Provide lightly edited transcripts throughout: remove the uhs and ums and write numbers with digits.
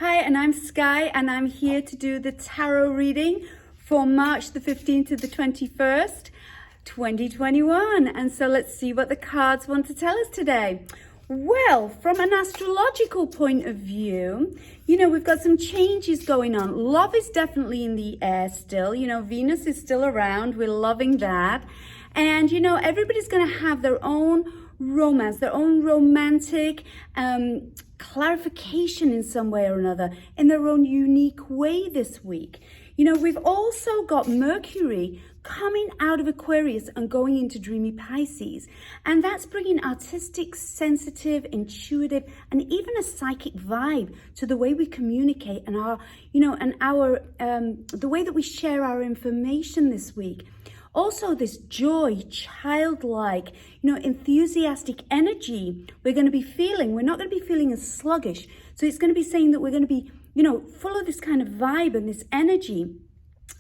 Hi, and I'm Sky, and I'm here to do the tarot reading for March the 15th to the 21st, 2021. And so let's see what the cards want to tell us today. Well, from an astrological point of view, we've got some changes going on. Love is definitely in the air still. Venus is still around. We're loving that. And, everybody's going to have their own romance, their own romantic clarification in some way or another, in their own unique way this week. We've also got Mercury coming out of Aquarius and going into dreamy Pisces, and that's bringing artistic, sensitive, intuitive, and even a psychic vibe to the way we communicate and the way that we share our information this week. Also, this joy, childlike, enthusiastic energy we're going to be feeling. We're not going to be feeling as sluggish. So it's going to be saying that we're going to be, full of this kind of vibe and this energy.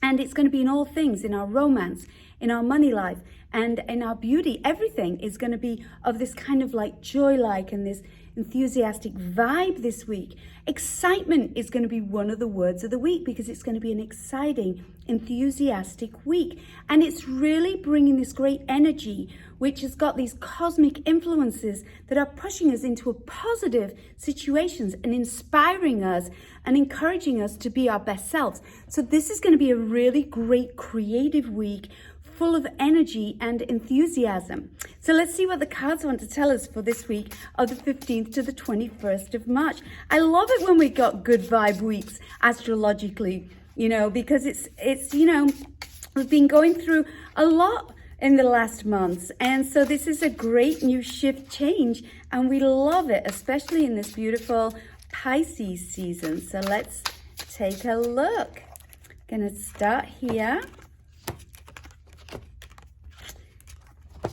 And it's going to be in all things, in our romance, in our money life, and in our beauty. Everything is going to be of this kind of like joy-like and this enthusiastic vibe this week. Excitement is going to be one of the words of the week because it's going to be an exciting, enthusiastic week. And it's really bringing this great energy, which has got these cosmic influences that are pushing us into positive situations and inspiring us and encouraging us to be our best selves. So this is going to be a really great creative week, full of energy and enthusiasm. So let's see what the cards want to tell us for this week of the 15th to the 21st of March. I love it when we got good vibe weeks astrologically, because it's we've been going through a lot in the last months. And so this is a great new shift change, and we love it, especially in this beautiful Pisces season. So let's take a look. Gonna start here.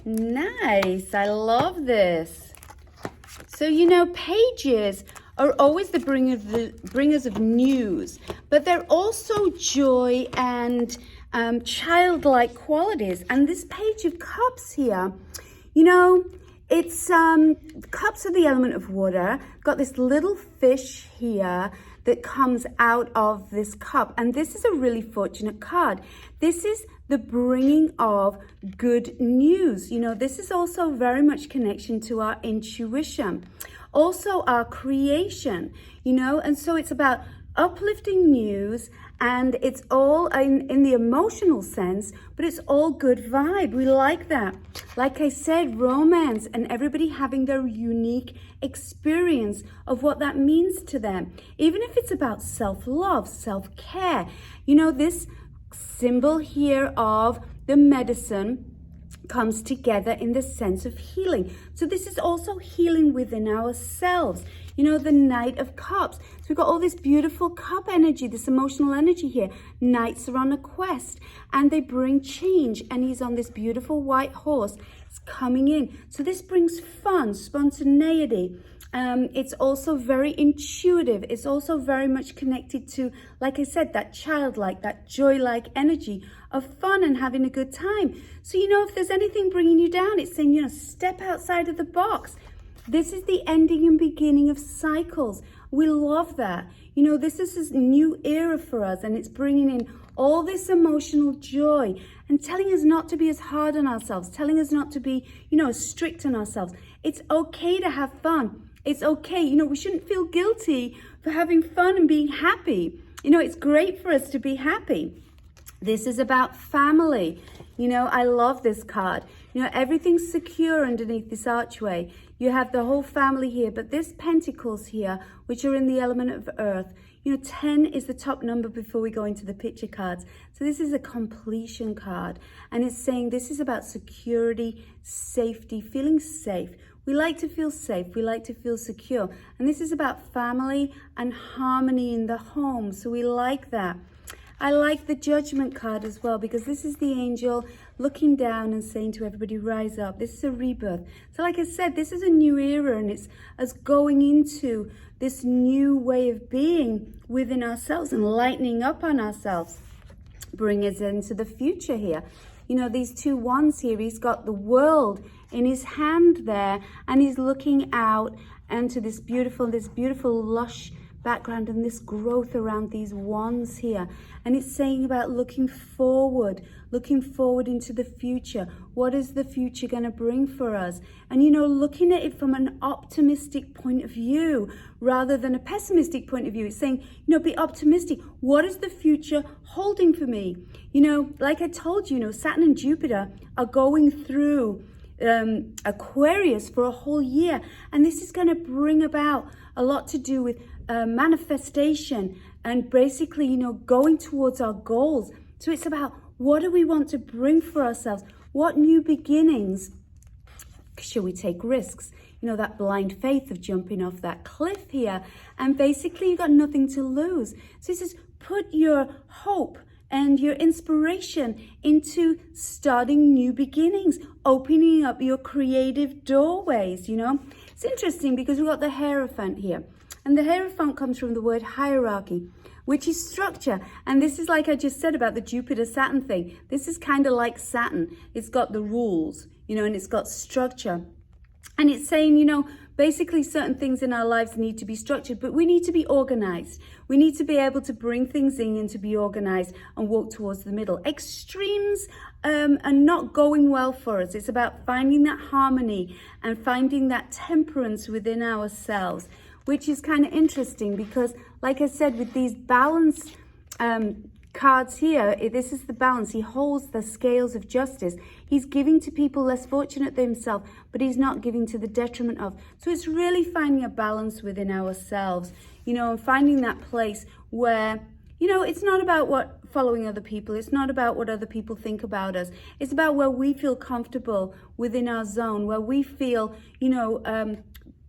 Nice, I love this. So, pages are always the bringers of news, but they're also joy and childlike qualities. And this Page of Cups here, it's cups are the element of water. Got this little fish here that comes out of this cup, and this is a really fortunate card. This is the bringing of good news. This is also very much connection to our intuition, also our creation, and so it's about uplifting news, and it's all in the emotional sense, but it's all good vibe. We like that. Like I said, romance and everybody having their unique experience of what that means to them. Even if it's about self-love, self-care. This symbol here of the medicine comes together in the sense of healing. So this is also healing within ourselves. The Knight of Cups. So we've got all this beautiful cup energy, this emotional energy here. Knights are on a quest and they bring change, and he's on this beautiful white horse. It's coming in. So this brings fun, spontaneity. It's also very intuitive. It's also very much connected to, like I said, that childlike, that joy-like energy of fun and having a good time. So, if there's anything bringing you down, it's saying, step outside of the box. This is the ending and beginning of cycles. We love that. This is this new era for us, and it's bringing in all this emotional joy and telling us not to be as hard on ourselves, telling us not to be, as strict on ourselves. It's okay to have fun. It's okay. We shouldn't feel guilty for having fun and being happy. It's great for us to be happy. This is about family. I love this card. Everything's secure underneath this archway. You have the whole family here, but this pentacles here, which are in the element of earth. 10 is the top number before we go into the picture cards. So this is a completion card, and it's saying this is about security, safety, feeling safe. We like to feel safe. We like to feel secure. And this is about family and harmony in the home. So we like that. I like the Judgment card as well, because this is the angel looking down and saying to everybody, rise up. This is a rebirth. So like I said, this is a new era, and it's us going into this new way of being within ourselves and lightening up on ourselves. Bring us into the future here. These two wands here, he's got the world in his hand there, and he's looking out into this beautiful lush background and this growth around these wands here. And it's saying about looking forward into the future. What is the future going to bring for us? And, you know, looking at it from an optimistic point of view rather than a pessimistic point of view. It's saying, you know, be optimistic. What is the future holding for me? You know, like I told you, you know, Saturn and Jupiter are going through Aquarius for a whole year. And this is going to bring about a lot to do with manifestation and basically, you know, going towards our goals. So it's about, what do we want to bring for ourselves? What new beginnings? Should we take risks? You know, that blind faith of jumping off that cliff here. And basically, you've got nothing to lose. So it says, put your hope and your inspiration into starting new beginnings, opening up your creative doorways, you know. It's interesting because we've got the Hierophant here. And the Hierophant comes from the word hierarchy, which is structure. And this is like I just said about the Jupiter-Saturn thing. This is kind of like Saturn. It's got the rules, you know, and it's got structure. And it's saying, you know, basically certain things in our lives need to be structured, but we need to be organized. We need to be able to bring things in and to be organized and walk towards the middle. Extremes are not going well for us. It's about finding that harmony and finding that temperance within ourselves, which is kind of interesting because, like I said, with these balance cards here, this is the balance. He holds the scales of justice. He's giving to people less fortunate than himself, but he's not giving to the detriment of. So it's really finding a balance within ourselves, you know, and finding that place where, you know, it's not about what following other people. It's not about what other people think about us. It's about where we feel comfortable within our zone, where we feel, you know,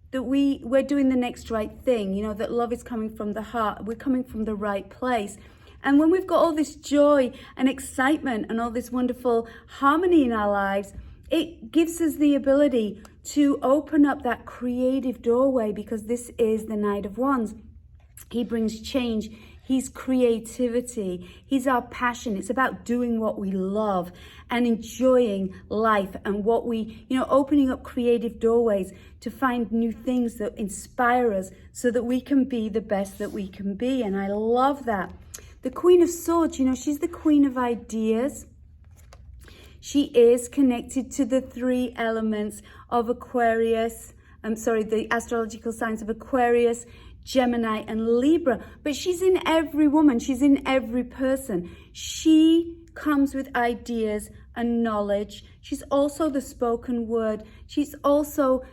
that we're doing the next right thing, you know, that love is coming from the heart. We're coming from the right place. And when we've got all this joy and excitement and all this wonderful harmony in our lives, it gives us the ability to open up that creative doorway, because this is the Knight of Wands. He brings change. He's creativity. He's our passion. It's about doing what we love and enjoying life, and what we, you know, opening up creative doorways to find new things that inspire us so that we can be the best that we can be. And I love that. The Queen of Swords, you know, she's the queen of ideas. She is connected to the three elements of Aquarius. The astrological signs of Aquarius, Gemini, and Libra. But she's in every woman. She's in every person. She comes with ideas and knowledge. She's also the spoken word. She's also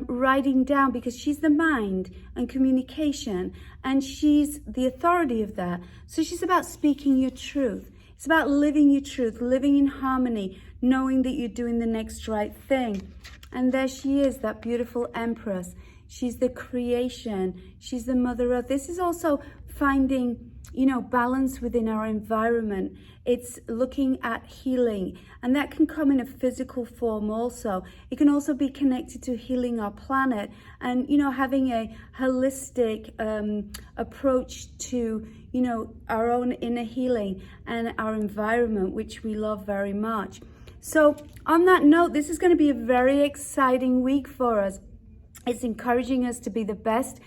writing down, because she's the mind and communication, and she's the authority of that. So she's about speaking your truth. It's about living your truth, living in harmony, knowing that you're doing the next right thing. And there she is, that beautiful Empress. She's the creation. She's the Mother Earth. This is also finding, you know, balance within our environment. It's looking at healing, and that can come in a physical form also. It can also be connected to healing our planet and, you know, having a holistic approach to, you know, our own inner healing and our environment, which we love very much. So on that note, this is going to be a very exciting week for us. It's encouraging us to be the best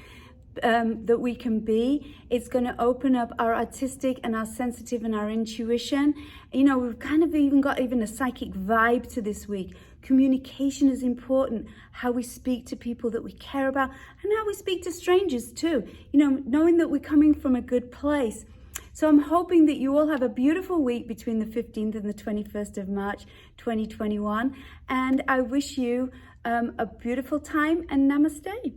that we can be. It's going to open up our artistic and our sensitive and our intuition. You know, we've kind of even got a psychic vibe to this week. Communication is important. How we speak to people that we care about, and how we speak to strangers too. You know, knowing that we're coming from a good place. So I'm hoping that you all have a beautiful week between the 15th and the 21st of March, 2021. And I wish you a beautiful time, and namaste.